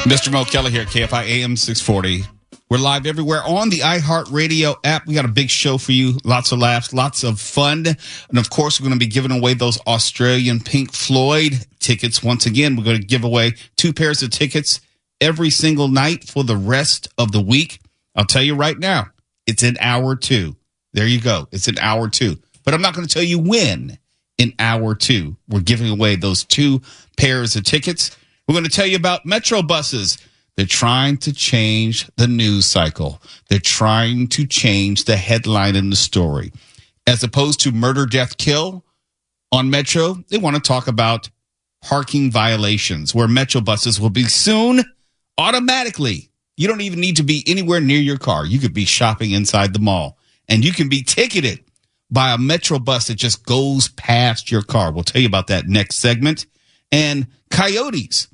Mr. Mo Kelly here at KFI AM 640. We're live everywhere on the iHeartRadio app. We got a big show for you. Lots of laughs, lots of fun. And, of course, we're going to be giving away those Australian Pink Floyd tickets. Once again, we're going to give away 2 pairs of tickets every single night for the rest of the week. I'll tell you right now, it's in hour 2. There you go. It's in hour 2. But I'm not going to tell you when in hour 2 we're giving away those 2 pairs of tickets. We're going to tell you about Metro buses. They're trying to change the news cycle. They're trying to change the headline in the story. As opposed to murder, death, kill on Metro, they want to talk about parking violations, where Metro buses will be soon automatically. You don't even need to be anywhere near your car. You could be shopping inside the mall, and you can be ticketed by a Metro bus that just goes past your car. We'll tell you about that next segment. And coyotes.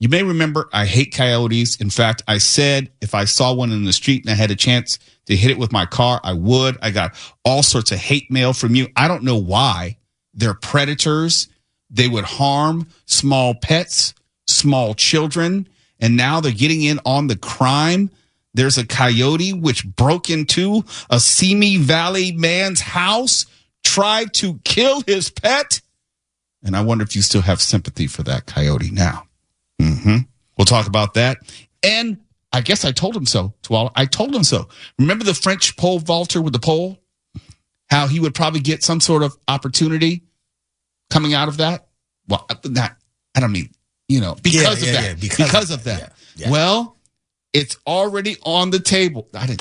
You may remember I hate coyotes. In fact, I said if I saw one in the street and I had a chance to hit it with my car, I would. I got all sorts of hate mail from you. I don't know why. They're predators. They would harm small pets, small children, and now they're getting in on the crime. There's a coyote which broke into a Simi Valley man's house, tried to kill his pet. And I wonder if you still have sympathy for that coyote now. We'll talk about that. And I guess I told him so. I told him so. Remember the French pole vaulter with the pole? How he would probably get some sort of opportunity coming out of that? Well, I don't mean, because of that. Because of that. Yeah. Well, it's already on the table. Damn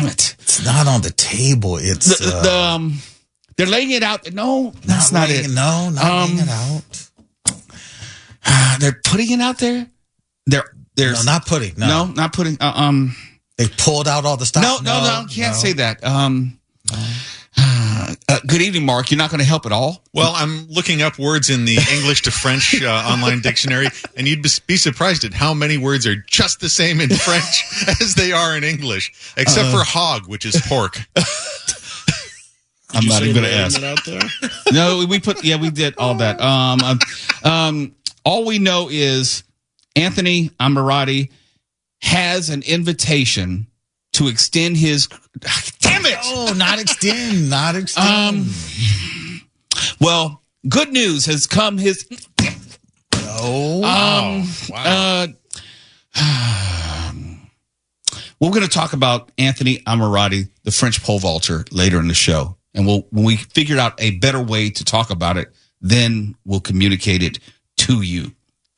it. It's not on the table. It's they're laying it out. No, that's not it. No, not laying it out. They're putting it out there. No, not putting. No, not putting. They pulled out all the stuff. No, can't say that. Good evening, Mark. You're not going to help at all? Well, I'm looking up words in the English to French online dictionary, and you'd be surprised at how many words are just the same in French as they are in English, except for hog, which is pork. I'm not even going to ask. Out there? No, we did all that. All we know is Anthony Ammirati has an invitation to extend his. Damn it! Oh, not extend. Well, good news has come. Wow. We're going to talk about Anthony Ammirati, the French pole vaulter, later in the show, and when we figure out a better way to talk about it, then we'll communicate it to you.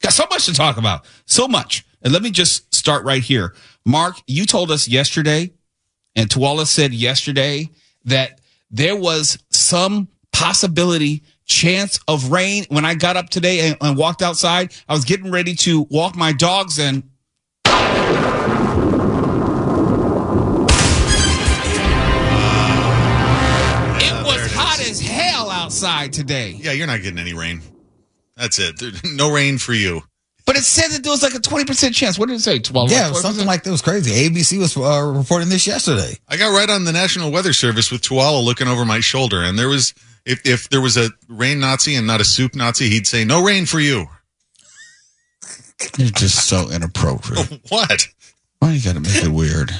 Got so much to talk about. So much. And let me just start right here. Mark, you told us yesterday, and Tuwala said yesterday, that there was some possibility, chance of rain. When I got up today and walked outside, I was getting ready to walk my dogs, and it was hot as hell outside today. Yeah, you're not getting any rain. That's it. No rain for you. But it said that there was like a 20% chance. What did it say? 12? Yeah, something like that was crazy. ABC was reporting this yesterday. I got right on the National Weather Service with Tuwala looking over my shoulder, and there was, if there was a rain Nazi and not a soup Nazi, he'd say, "No rain for you." You're just so inappropriate. What? Why you got to make it weird?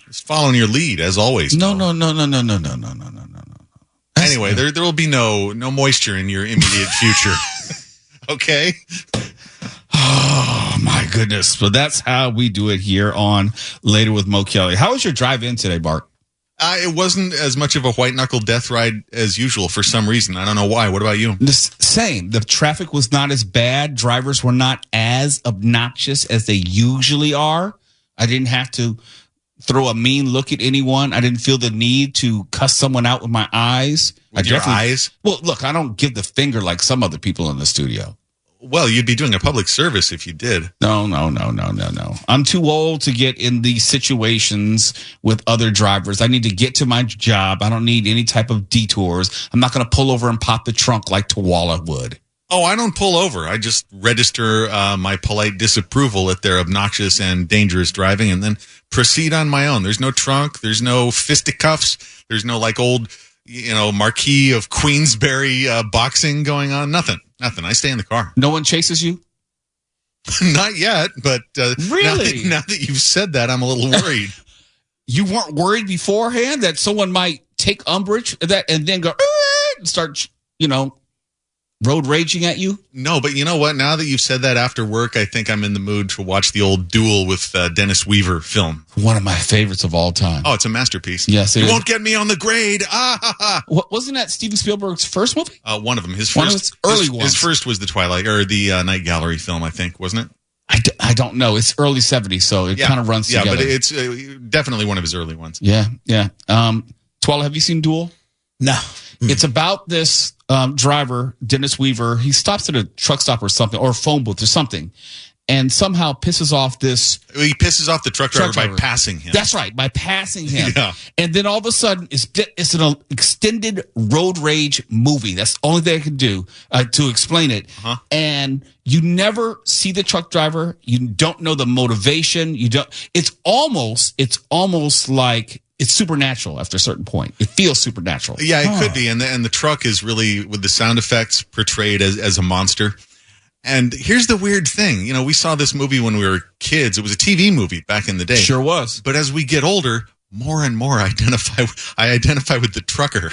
Just following your lead, as always. No. Anyway, there will be no moisture in your immediate future. Okay? Oh, my goodness. But that's how we do it here on Later with Mo Kelly. How was your drive in today, Bart? It wasn't as much of a white-knuckle death ride as usual for some reason. I don't know why. What about you? The same. The traffic was not as bad. Drivers were not as obnoxious as they usually are. I didn't have to throw a mean look at anyone. I didn't feel the need to cuss someone out with my eyes. With your eyes? Well, look, I don't give the finger like some other people in the studio. Well, you'd be doing a public service if you did. No. I'm too old to get in these situations with other drivers. I need to get to my job. I don't need any type of detours. I'm not going to pull over and pop the trunk like Tuwala would. Oh, I don't pull over. I just register my polite disapproval at their obnoxious and dangerous driving and then proceed on my own. There's no trunk. There's no fisticuffs. There's no like old, Marquis of Queensberry boxing going on. Nothing. I stay in the car. No one chases you? Not yet, but Really? now that you've said that, I'm a little worried. You weren't worried beforehand that someone might take umbrage at that and then go and start, road raging at you? No, but you know what? Now that you've said that after work, I think I'm in the mood to watch the old Duel with Dennis Weaver film. One of my favorites of all time. Oh, it's a masterpiece. Yes, it you is. won't get me on the grade. Wasn't that Steven Spielberg's first movie? One of them. His One of first, his early ones. His first was the Twilight or the Night Gallery film, I think, wasn't it? I don't know. It's early 70s, so it kind of runs together. Yeah, but it's definitely one of his early ones. Yeah. Twala, have you seen Duel? No. It's about this driver, Dennis Weaver. He stops at a truck stop or something, or a phone booth or something, and somehow pisses off this. He pisses off the truck driver by passing him. That's right, by passing him. Yeah. And then all of a sudden, it's an extended road rage movie. That's the only thing I can do to explain it. Uh-huh. And you never see the truck driver. You don't know the motivation. It's almost like it's supernatural after a certain point. It feels supernatural. Yeah, it could be. And the truck is really, with the sound effects, portrayed as a monster. And here's the weird thing. We saw this movie when we were kids. It was a TV movie back in the day. Sure was. But as we get older, more and more I identify with the trucker.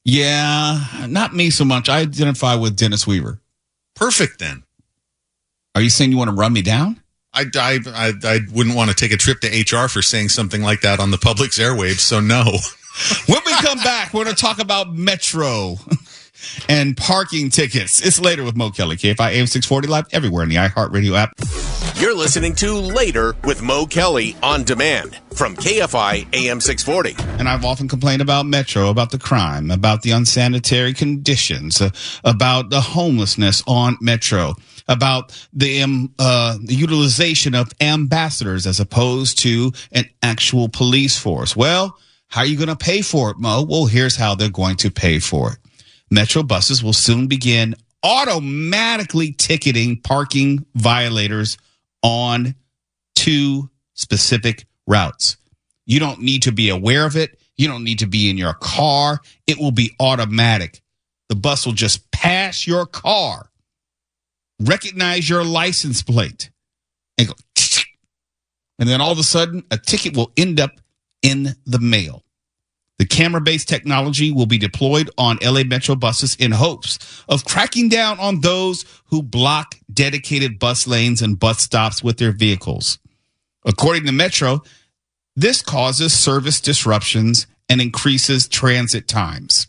Yeah, not me so much. I identify with Dennis Weaver. Perfect, then. Are you saying you want to run me down? I wouldn't want to take a trip to HR for saying something like that on the public's airwaves, so no. When we come back, we're going to talk about Metro and parking tickets. It's later with Mo Kelly, KFI AM 640 live everywhere in the iHeartRadio app. You're listening to Later with Mo Kelly on demand from KFI AM 640. And I've often complained about Metro, about the crime, about the unsanitary conditions, about the homelessness on Metro, about the utilization of ambassadors as opposed to an actual police force. Well, how are you going to pay for it, Mo? Well, here's how they're going to pay for it. Metro buses will soon begin automatically ticketing parking violators on 2 specific routes. You don't need to be aware of it. You don't need to be in your car. It will be automatic. The bus will just pass your car, recognize your license plate, and go, and then all of a sudden, a ticket will end up in the mail. The camera-based technology will be deployed on LA Metro buses in hopes of cracking down on those who block dedicated bus lanes and bus stops with their vehicles. According to Metro, this causes service disruptions and increases transit times.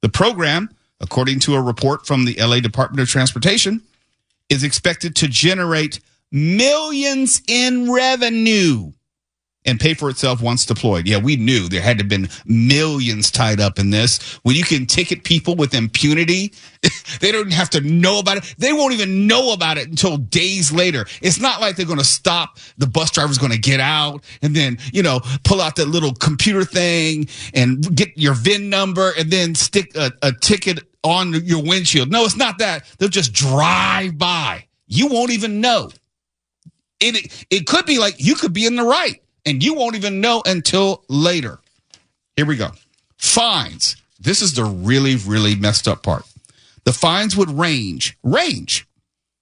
The program, according to a report from the LA Department of Transportation, is expected to generate millions in revenue and pay for itself once deployed. Yeah, we knew there had to have been millions tied up in this. When you can ticket people with impunity, they don't have to know about it. They won't even know about it until days later. It's not like they're going to stop. The bus driver's going to get out and then, pull out that little computer thing and get your VIN number and then stick a ticket on your windshield. No, it's not that. They'll just drive by. You won't even know. It could be like you could be in the right, and you won't even know until later. Here we go. Fines. This is the really, really messed up part. The fines would range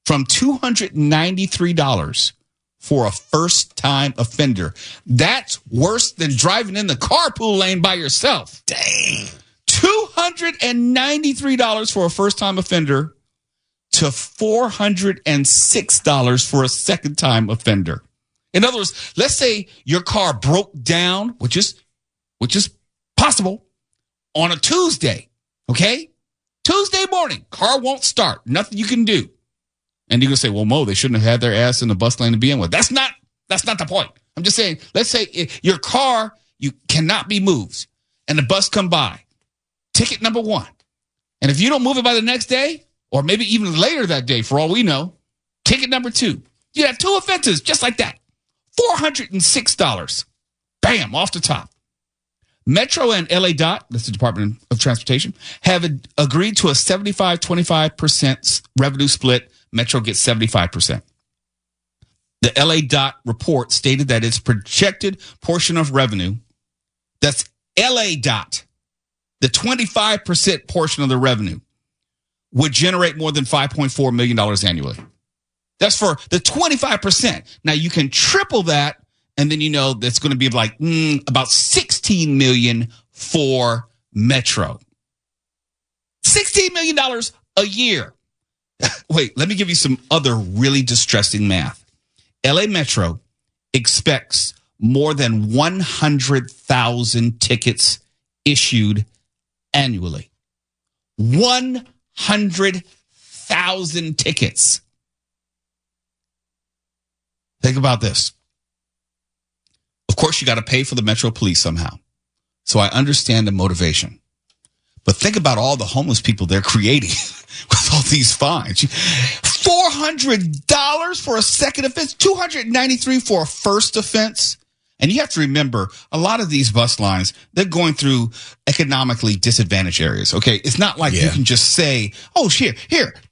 from $293 for a first-time offender. That's worse than driving in the carpool lane by yourself. Dang. $293 for a first-time offender to $406 for a second-time offender. In other words, let's say your car broke down, which is possible, on a Tuesday, okay? Tuesday morning, car won't start. Nothing you can do. And you're going to say, well, Mo, they shouldn't have had their ass in the bus lane to begin with. That's not the point. I'm just saying, let's say your car, you cannot be moved, and the bus come by. Ticket number 1. And if you don't move it by the next day, or maybe even later that day, for all we know, ticket number 2. You have 2 offenses just like that. $406. Bam, off the top. Metro and LA DOT, that's the Department of Transportation, have agreed to a 75-25% revenue split. Metro gets 75%. The LA DOT report stated that its projected portion of revenue, that's LA DOT, the 25% portion of the revenue, would generate more than $5.4 million annually. That's for the 25%. Now you can triple that, and then that's going to be like about $16 million for Metro. $16 million a year. Wait, let me give you some other really distressing math. LA Metro expects more than 100,000 tickets issued annually. 100,000 tickets. Think about this. Of course, you got to pay for the Metro Police somehow. So I understand the motivation. But think about all the homeless people they're creating with all these fines. $400 for a second offense, $293 for a first offense. And you have to remember, a lot of these bus lines, they're going through economically disadvantaged areas. Okay, it's not like you can just say, "Oh, here,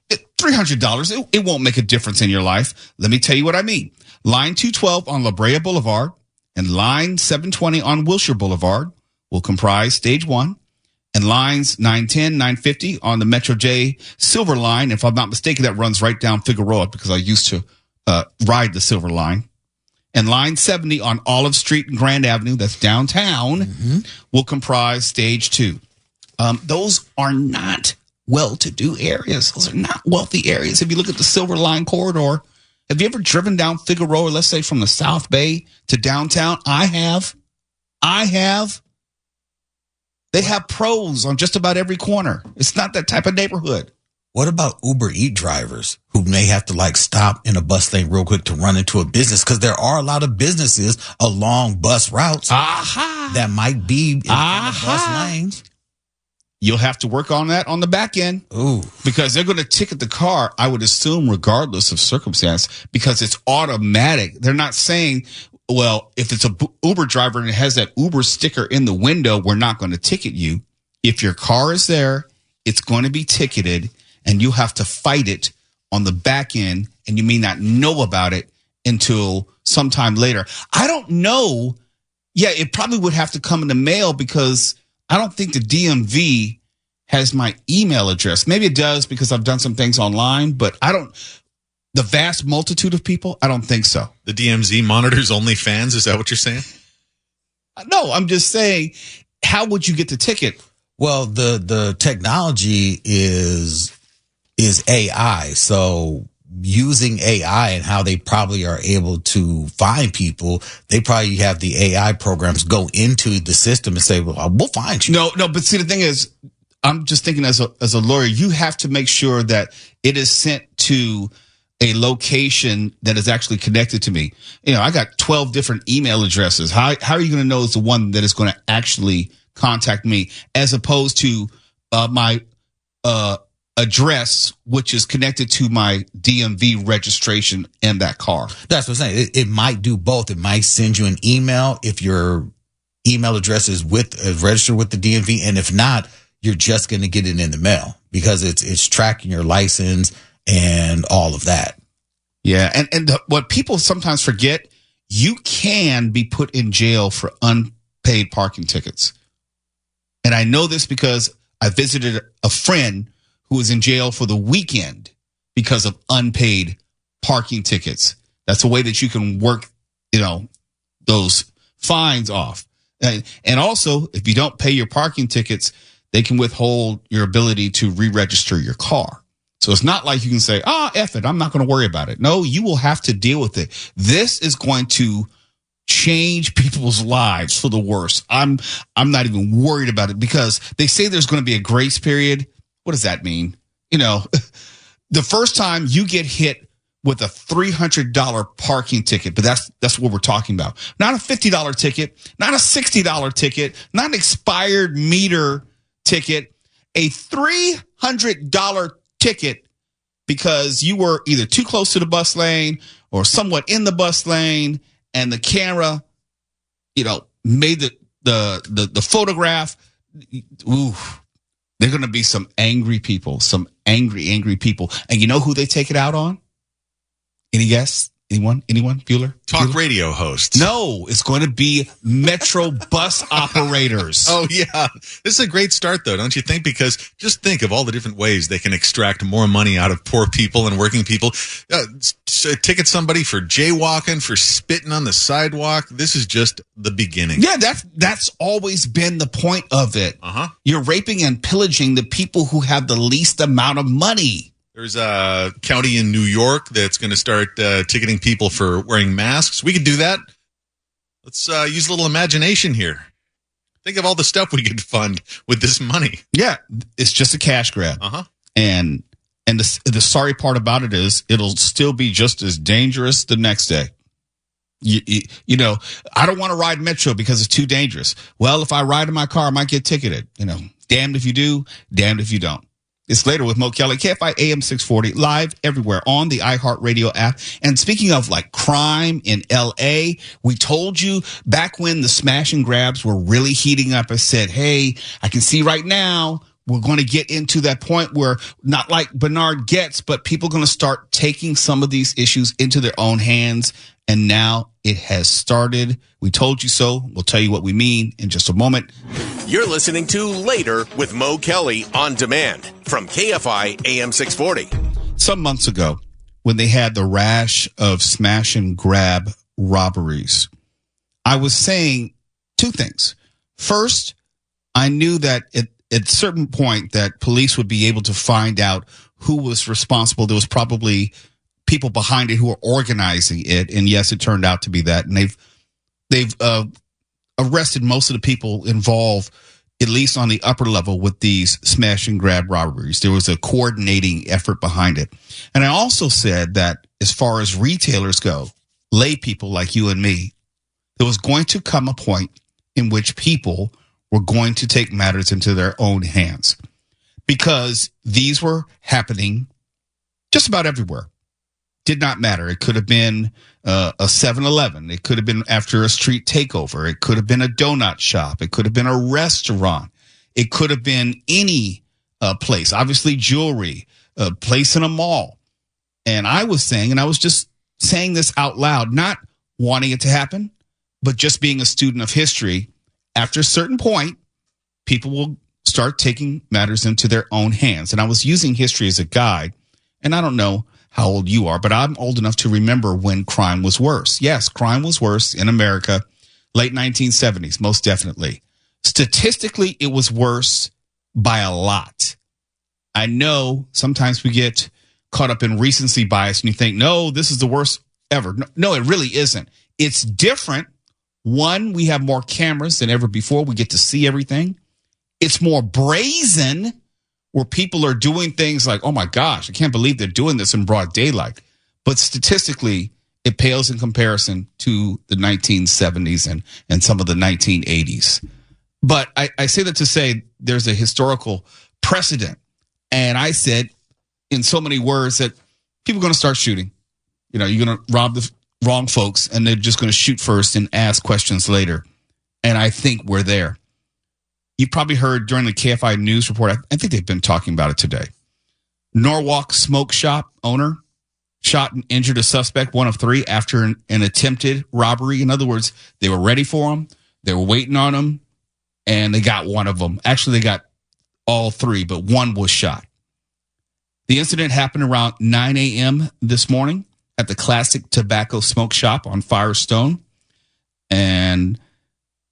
$300. It won't make a difference in your life." Let me tell you what I mean. Line 212 on La Brea Boulevard and line 720 on Wilshire Boulevard will comprise stage 1. And lines 910, 950 on the Metro J Silver Line. If I'm not mistaken, that runs right down Figueroa because I used to ride the Silver Line. And line 70 on Olive Street and Grand Avenue, that's downtown, will comprise stage 2. Those are not well-to-do areas. Those are not wealthy areas. If you look at the Silver Line corridor, have you ever driven down Figueroa, let's say from the South Bay to downtown? I have. They have pros on just about every corner. It's not that type of neighborhood. What about Uber Eats drivers who may have to stop in a bus lane real quick to run into a business? Because there are a lot of businesses along bus routes that might be in the bus lanes. You'll have to work on that on the back end. Ooh. Because they're going to ticket the car, I would assume, regardless of circumstance, because it's automatic. They're not saying, well, if it's a Uber driver and it has that Uber sticker in the window, we're not going to ticket you. If your car is there, it's going to be ticketed, and you have to fight it on the back end, and you may not know about it until sometime later. I don't know. Yeah, it probably would have to come in the mail because I don't think the DMV has my email address. Maybe it does because I've done some things online, but the vast multitude of people, I don't think so. The DMZ monitors OnlyFans? Is that what you're saying? No, I'm just saying, how would you get the ticket? Well, the technology is AI. So using AI and how they probably are able to find people, they probably have the AI programs go into the system and say, well, we'll find you. No, but see, the thing is, I'm just thinking as a lawyer, you have to make sure that it is sent to a location that is actually connected to me. I got 12 different email addresses. How are you going to know it's the one that is going to actually contact me as opposed to my address, which is connected to my DMV registration in that car? That's what I'm saying. It might do both. It might send you an email if your email address is registered with the DMV. And if not, you're just going to get it in the mail because it's tracking your license and all of that. Yeah. And what people sometimes forget, you can be put in jail for unpaid parking tickets. And I know this because I visited a friend who was in jail for the weekend because of unpaid parking tickets. That's a way that you can work, those fines off. And also, if you don't pay your parking tickets, they can withhold your ability to re-register your car. So it's not like you can say, F it, I'm not going to worry about it. No, you will have to deal with it. This is going to change people's lives for the worse. I'm not even worried about it because they say there's going to be a grace period. What does that mean? The first time you get hit with a $300 parking ticket, but that's what we're talking about. Not a $50 ticket, not a $60 ticket, not an expired meter ticket, a $300 ticket because you were either too close to the bus lane or somewhat in the bus lane and the camera, made the photograph. Ooh, there are going to be some angry people, some angry people. And you know who they take it out on? Any guess? Anyone? Bueller? Talk Bueller? radio hosts. No, it's going to be metro bus operators. Oh, yeah. This is a great start, though, don't you think? Because just think of all the different ways they can extract more money out of poor people and working people. Ticket somebody for jaywalking, for spitting on the sidewalk. This is just the beginning. Yeah, that's always been the point of it. You're raping and pillaging the people who have the least amount of money. There's a county in New York that's going to start ticketing people for wearing masks. We could do that. Let's use a little imagination here. Think of all the stuff we could fund with this money. Yeah, it's just a cash grab. And the sorry part about it is it'll still be just as dangerous the next day. You know, I don't want to ride Metro because it's too dangerous. Well, if I ride in my car, I might get ticketed. You know, damned if you do, damned if you don't. It's later with Mo Kelly, KFI AM 640, live everywhere on the iHeartRadio app. And speaking of like crime in LA, we told you back when the smash and grabs were really heating up, I said, hey, I can see right now we're going to get into that point where not like Bernard Goetz, but people are going to start taking some of these issues into their own hands. And now it has started. We told you so. We'll tell you what we mean in just a moment. You're listening to Later with Mo Kelly on demand from KFI AM 640. Some months ago, when they had the rash of smash and grab robberies, I was saying two things. First, I knew that at a certain point that police would be able to find out who was responsible. There was probably people behind it who are organizing it. And yes, it turned out to be that. And they've arrested most of the people involved, at least on the upper level, with these smash and grab robberies. There was a coordinating effort behind it. And I also said that as far as retailers go, lay people like you and me, there was going to come a point in which people were going to take matters into their own hands, because these were happening just about everywhere. Did not matter. It could have been a 7-Eleven. It could have been after a street takeover. It could have been a donut shop. It could have been a restaurant. It could have been any place, obviously jewelry, a place in a mall. And I was saying, and I was just saying this out loud, not wanting it to happen, but just being a student of history, after a certain point, people will start taking matters into their own hands. And I was using history as a guide, and I don't know how old you are, but I'm old enough to remember when crime was worse. Yes, crime was worse in America, late 1970s, most definitely. Statistically, it was worse by a lot. I know sometimes we get caught up in recency bias and you think, no, this is the worst ever. No, it really isn't. It's different. One, we have more cameras than ever before. We get to see everything. It's more brazen, where people are doing things like, oh my gosh, I can't believe they're doing this in broad daylight. But statistically, it pales in comparison to the 1970s and some of the 1980s. But I say that to say there's a historical precedent. And I said in so many words that people are going to start shooting. You know, you're going to rob the wrong folks and they're just going to shoot first and ask questions later. And I think we're there. You probably heard during the KFI news report, I think they've been talking about it today. Norwalk smoke shop owner shot and injured a suspect, one of three, after an attempted robbery. In other words, they were ready for him. They were waiting on him, and they got one of them. Actually, they got all three, but one was shot. The incident happened around 9 a.m. this morning at the Classic Tobacco Smoke Shop on Firestone. And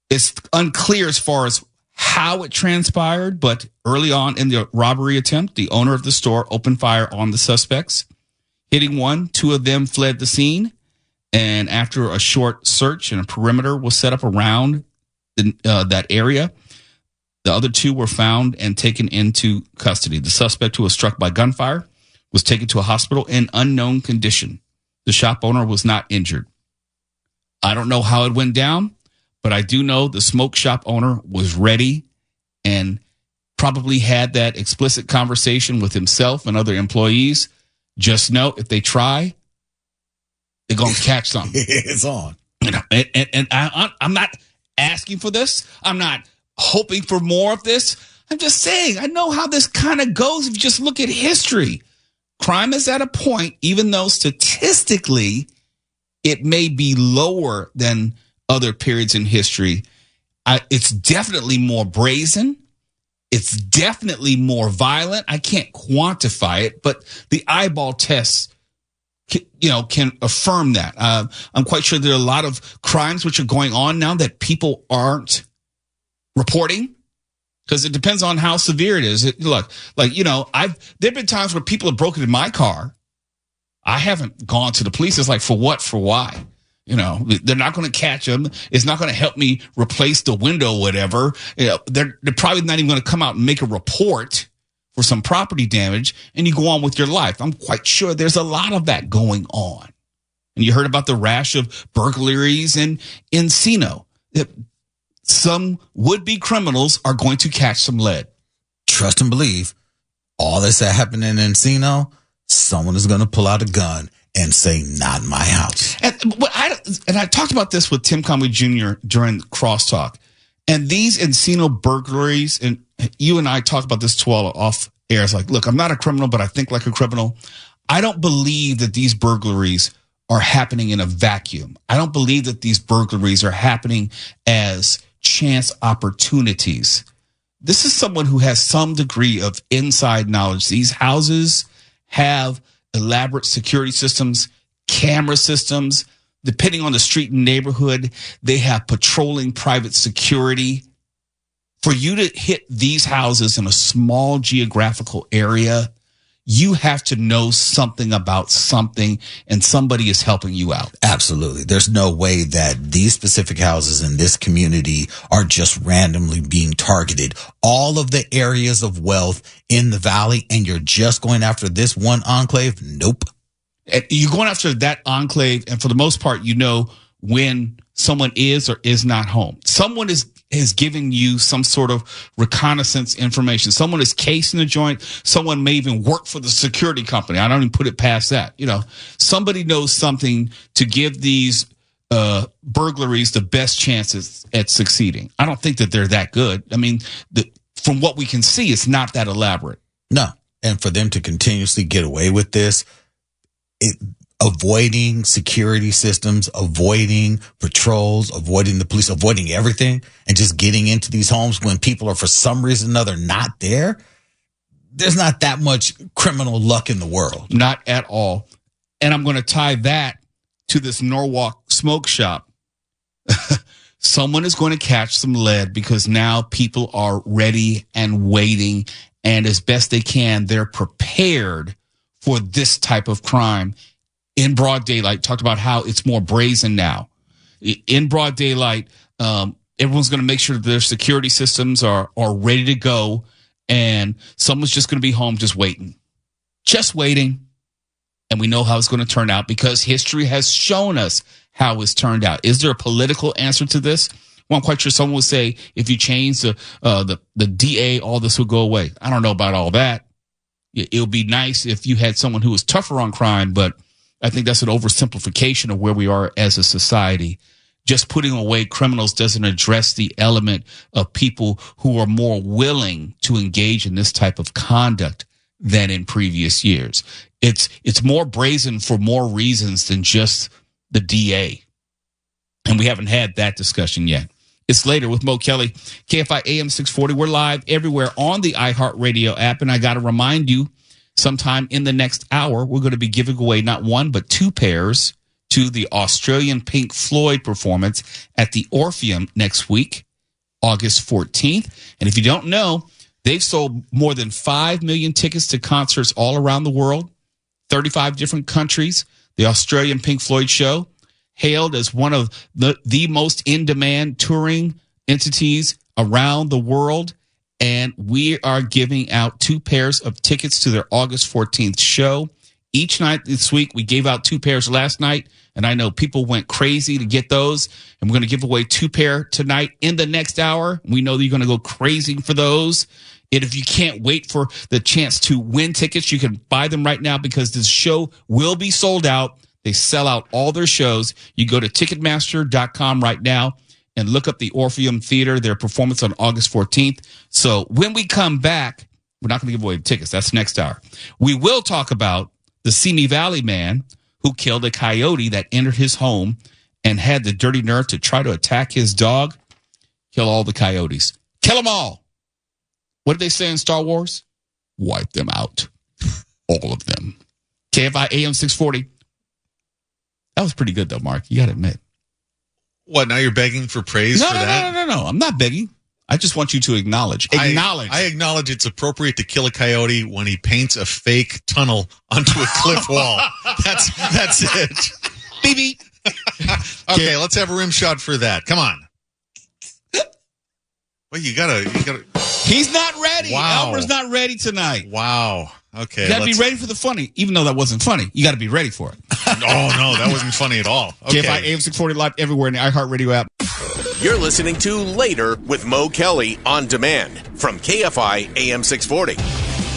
it's unclear as far as how it transpired, but early on in the robbery attempt, the owner of the store opened fire on the suspects, hitting one. Two of them fled the scene, and after a short search and a perimeter was set up around that area, the other two were found and taken into custody. The suspect, who was struck by gunfire, was taken to a hospital in unknown condition. The shop owner was not injured. I don't know how it went down, but I do know the smoke shop owner was ready and probably had that explicit conversation with himself and other employees. Just know if they try, they're going to catch something. It's on. You know, and I'm not asking for this. I'm not hoping for more of this. I'm just saying, I know how this kind of goes if you just look at history. Crime is at a point, even though statistically it may be lower than other periods in history. It's definitely more brazen. It's definitely more violent. I can't quantify it, but the eyeball tests, can affirm that. I'm quite sure there are a lot of crimes which are going on now that people aren't reporting because it depends on how severe it is. There've been times where people have broken in my car. I haven't gone to the police. It's like, for what? For why? They're not going to catch them. It's not going to help me replace the window, whatever. They're probably not even going to come out and make a report for some property damage, and you go on with your life. I'm quite sure there's a lot of that going on. And you heard about the rash of burglaries in Encino. Some would-be criminals are going to catch some lead. Trust and believe, all this that happened in Encino, someone is going to pull out a gun and say, not my house. And I talked about this with Tim Conway Jr. during Crosstalk. And these Encino burglaries, and you and I talked about this 12 off air. It's like, look, I'm not a criminal, but I think like a criminal. I don't believe that these burglaries are happening in a vacuum. I don't believe that these burglaries are happening as chance opportunities. This is someone who has some degree of inside knowledge. These houses have elaborate security systems, camera systems. Depending on the street and neighborhood, they have patrolling private security. For you to hit these houses in a small geographical area, you have to know something about something, and somebody is helping you out. Absolutely. There's no way that these specific houses in this community are just randomly being targeted. All of the areas of wealth in the valley, and you're just going after this one enclave? Nope. You're going after that enclave, and for the most part, when someone is or is not home. Someone is giving you some sort of reconnaissance information. Someone is casing the joint. Someone may even work for the security company. I don't even put it past that. Somebody knows something to give these burglaries the best chances at succeeding. I don't think that they're that good. I mean, from what we can see, it's not that elaborate. No. And for them to continuously get away with this, avoiding security systems, avoiding patrols, avoiding the police, avoiding everything, and just getting into these homes when people are for some reason or another not there, there's not that much criminal luck in the world. Not at all. And I'm going to tie that to this Norwalk smoke shop. Someone is going to catch some lead because now people are ready and waiting, and as best they can, they're prepared for this type of crime in broad daylight. Talked about how it's more brazen now. In broad daylight, everyone's going to make sure that their security systems are ready to go, and someone's just going to be home just waiting. And we know how it's going to turn out because history has shown us how it's turned out. Is there a political answer to this? Well, I'm quite sure someone would say, if you change the DA, all this will go away. I don't know about all that. It would be nice if you had someone who was tougher on crime, but I think that's an oversimplification of where we are as a society. Just putting away criminals doesn't address the element of people who are more willing to engage in this type of conduct than in previous years. It's more brazen for more reasons than just the DA. And we haven't had that discussion yet. It's later with Mo Kelly, KFI AM 640. We're live everywhere on the iHeartRadio app. And I got to remind you, sometime in the next hour, we're going to be giving away not one, but two pairs to the Australian Pink Floyd performance at the Orpheum next week, August 14th. And if you don't know, they've sold more than 5 million tickets to concerts all around the world, 35 different countries. The Australian Pink Floyd show, hailed as one of the most in-demand touring entities around the world. And we are giving out 2 pairs of tickets to their August 14th show. Each night this week, we gave out 2 pairs last night, and I know people went crazy to get those. And we're going to give away 2 pair tonight in the next hour. We know that you're going to go crazy for those. And if you can't wait for the chance to win tickets, you can buy them right now because this show will be sold out. They sell out all their shows. You go to Ticketmaster.com right now and look up the Orpheum Theater, their performance on August 14th. So when we come back, we're not going to give away the tickets. That's next hour. We will talk about the Simi Valley man who killed a coyote that entered his home and had the dirty nerve to try to attack his dog. Kill all the coyotes. Kill them all. What did they say in Star Wars? Wipe them out. All of them. KFI AM 640. That was pretty good, though, Mark. You got to admit. What, now you're begging for praise for that? No. I'm not begging. I just want you to acknowledge. I acknowledge it's appropriate to kill a coyote when he paints a fake tunnel onto a cliff wall. That's it. Beep, beep. Okay, let's have a rim shot for that. Come on. Well, you gotta. He's not ready. Wow. Elmer's not ready tonight. Wow. Okay. You gotta be ready for the funny, even though that wasn't funny. You gotta be ready for it. Oh, no, that wasn't funny at all. Okay. KFI AM 640 live everywhere in the iHeartRadio app. You're listening to Later with Mo Kelly on demand from KFI AM 640.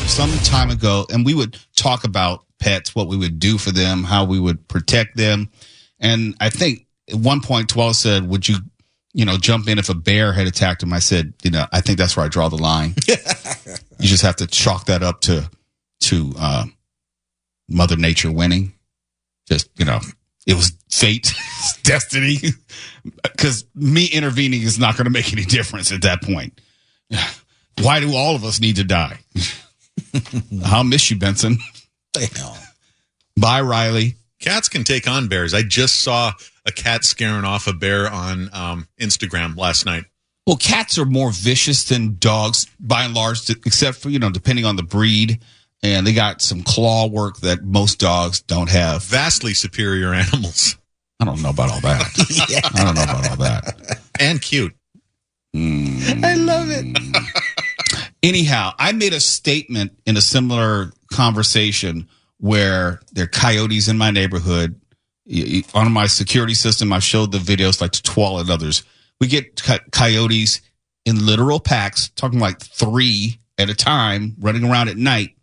Some time ago, and we would talk about pets, what we would do for them, how we would protect them. And I think at one point, Twelve said, would you jump in if a bear had attacked him? I said, I think that's where I draw the line. You just have to chalk that up to Mother Nature winning. Just, it was fate, destiny. Because me intervening is not going to make any difference at that point. Why do all of us need to die? I'll miss you, Benson. Bye, Riley. Cats can take on bears. I just saw a cat scaring off a bear on Instagram last night. Well, cats are more vicious than dogs, by and large, except for, depending on the breed. And they got some claw work that most dogs don't have. Vastly superior animals. I don't know about all that. Yeah. I don't know about all that. And cute. I love it. Anyhow, I made a statement in a similar conversation where there are coyotes in my neighborhood. On my security system, I showed the videos like to Twal and others. We get coyotes in literal packs, talking like 3 at a time, running around at night.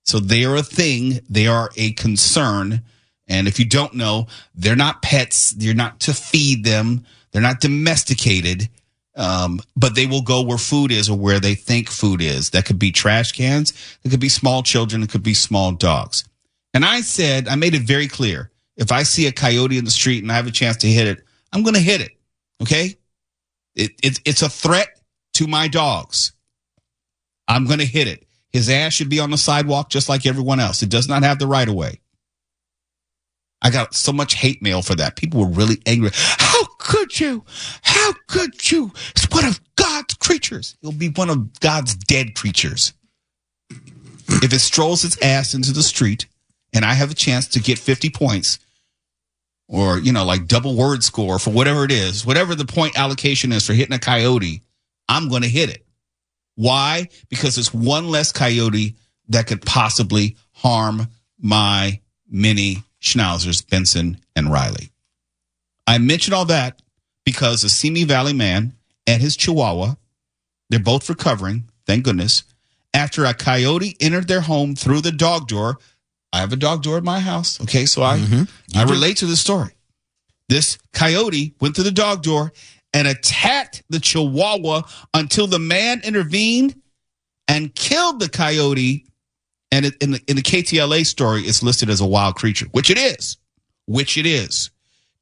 So they are a thing. They are a concern. And if you don't know, they're not pets. You're not to feed them. They're not domesticated. But they will go where food is or where they think food is. That could be trash cans. It could be small children. It could be small dogs. And I made it very clear. If I see a coyote in the street and I have a chance to hit it, I'm going to hit it. Okay? It's a threat to my dogs. I'm going to hit it. His ass should be on the sidewalk just like everyone else. It does not have the right of way. I got so much hate mail for that. People were really angry. How could you? How could you? It's one of God's creatures. It'll be one of God's dead creatures. If it strolls its ass into the street and I have a chance to get 50 points or, like double word score for whatever it is, whatever the point allocation is for hitting a coyote, I'm going to hit it. Why? Because it's one less coyote that could possibly harm my mini schnauzers, Benson and Riley. I mention all that because the Simi Valley man and his chihuahua, they're both recovering, thank goodness, after a coyote entered their home through the dog door. I have a dog door at my house, okay? So I relate to this story. This coyote went through the dog door and attacked the chihuahua until the man intervened and killed the coyote. And in the KTLA story, it's listed as a wild creature, which it is.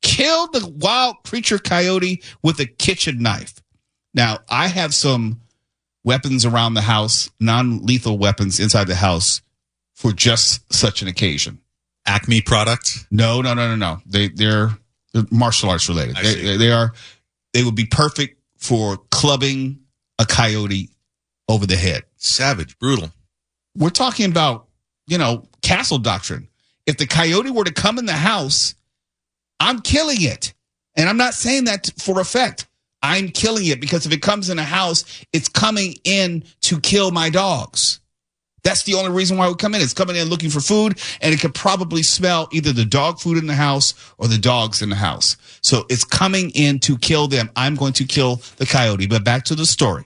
Killed the wild creature coyote with a kitchen knife. Now, I have some weapons around the house, non-lethal weapons inside the house for just such an occasion. Acme product? No. They're martial arts related. They would be perfect for clubbing a coyote over the head. Savage, brutal. We're talking about, castle doctrine. If the coyote were to come in the house, I'm killing it. And I'm not saying that for effect. I'm killing it because if it comes in a house, it's coming in to kill my dogs. That's the only reason why we come in. It's coming in looking for food, and it could probably smell either the dog food in the house or the dogs in the house. So it's coming in to kill them. I'm going to kill the coyote. But back to the story.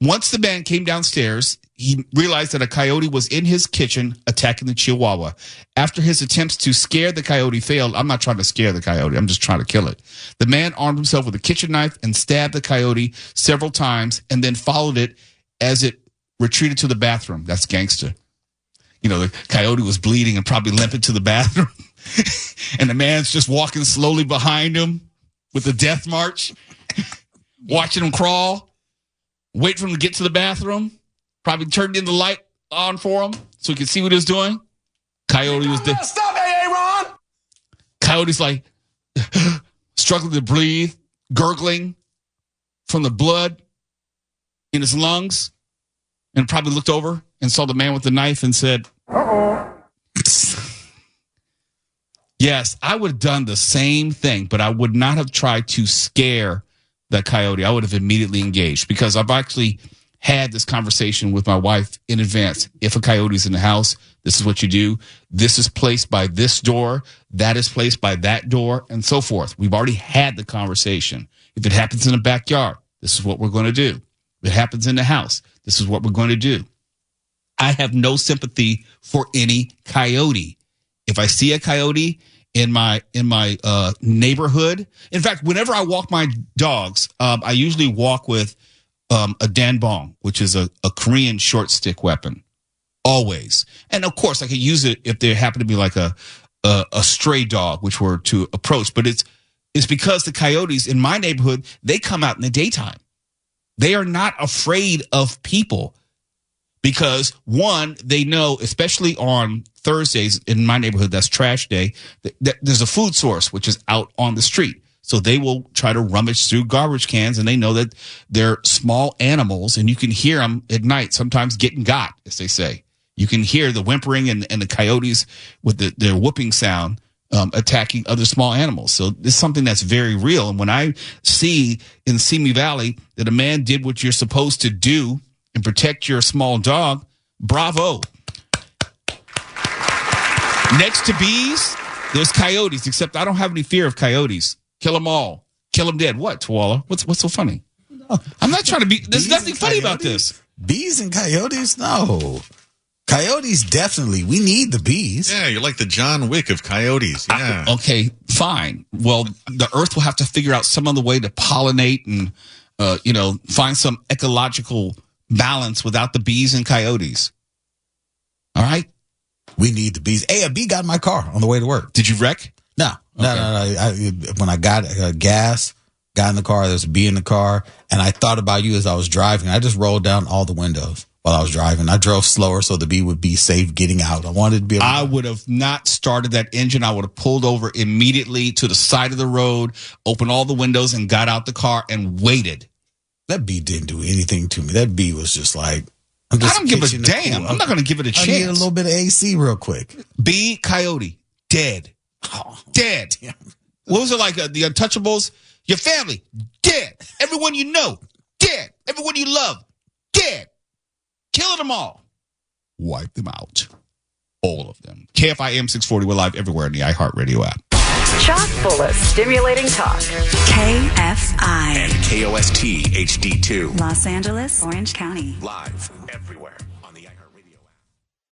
Once the man came downstairs, he realized that a coyote was in his kitchen attacking the chihuahua. After his attempts to scare the coyote failed, I'm not trying to scare the coyote. I'm just trying to kill it. The man armed himself with a kitchen knife and stabbed the coyote several times and then followed it as it retreated to the bathroom. That's gangster. The coyote was bleeding and probably limping to the bathroom. And the man's just walking slowly behind him with the death march, watching him crawl, wait for him to get to the bathroom, probably turned in the light on for him so he could see what he was doing. Coyote was there. Stop, Aaron! Coyote's like struggling to breathe, gurgling from the blood in his lungs, and probably looked over and saw the man with the knife and said, "Uh-oh." Yes, I would have done the same thing, but I would not have tried to scare that coyote. I would have immediately engaged, because I've actually had this conversation with my wife in advance. If a coyote's in the house, this is what you do. This is placed by this door. That is placed by that door, and so forth. We've already had the conversation. If it happens in the backyard, this is what we're going to do. If it happens in the house, this is what we're going to do. I have no sympathy for any coyote. If I see a coyote in my neighborhood, in fact, whenever I walk my dogs, I usually walk with a danbong, which is a Korean short stick weapon, always. And of course, I could use it if there happened to be like a stray dog, which were to approach. But it's because the coyotes in my neighborhood, they come out in the daytime. They are not afraid of people. Because, one, they know, especially on Thursdays in my neighborhood, that's trash day, that there's a food source, which is out on the street. So they will try to rummage through garbage cans, and they know that they're small animals, and you can hear them at night, sometimes getting got, as they say. You can hear the whimpering and the coyotes with their whooping sound attacking other small animals. So this is something that's very real. And when I see in Simi Valley that a man did what you're supposed to do and protect your small dog, bravo. Next to bees, there's coyotes, except I don't have any fear of coyotes. Kill them all. Kill them dead. What, Twala? What's so funny? I'm not trying to be, there's nothing funny about this. Bees and coyotes? No. Coyotes, definitely. We need the bees. Yeah, you're like the John Wick of coyotes. Yeah. Okay, fine. Well, the earth will have to figure out some other way to pollinate and, find some ecological balance without the bees and coyotes. All right? We need the bees. Hey, a bee got in my car on the way to work. Did you wreck? No. When I got gas, got in the car, there's a bee in the car, and I thought about you as I was driving. I just rolled down all the windows while I was driving. I drove slower so the bee would be safe getting out. I wanted to be able to. I would have not started that engine. I would have pulled over immediately to the side of the road, opened all the windows, and got out the car and waited. That bee didn't do anything to me. That bee was just like, I don't give a damn. I'm not going to give it a chance. I need a little bit of AC real quick. Bee, coyote, dead. Oh, dead. Damn. What was it like? The Untouchables? Your family, dead. Everyone you know, dead. Everyone you love, dead. Killing them all. Wipe them out. All of them. KFI AM 640. We're live everywhere in the iHeartRadio app. Chock full of stimulating talk. KFI. And KOST HD2. Los Angeles, Orange County. Live every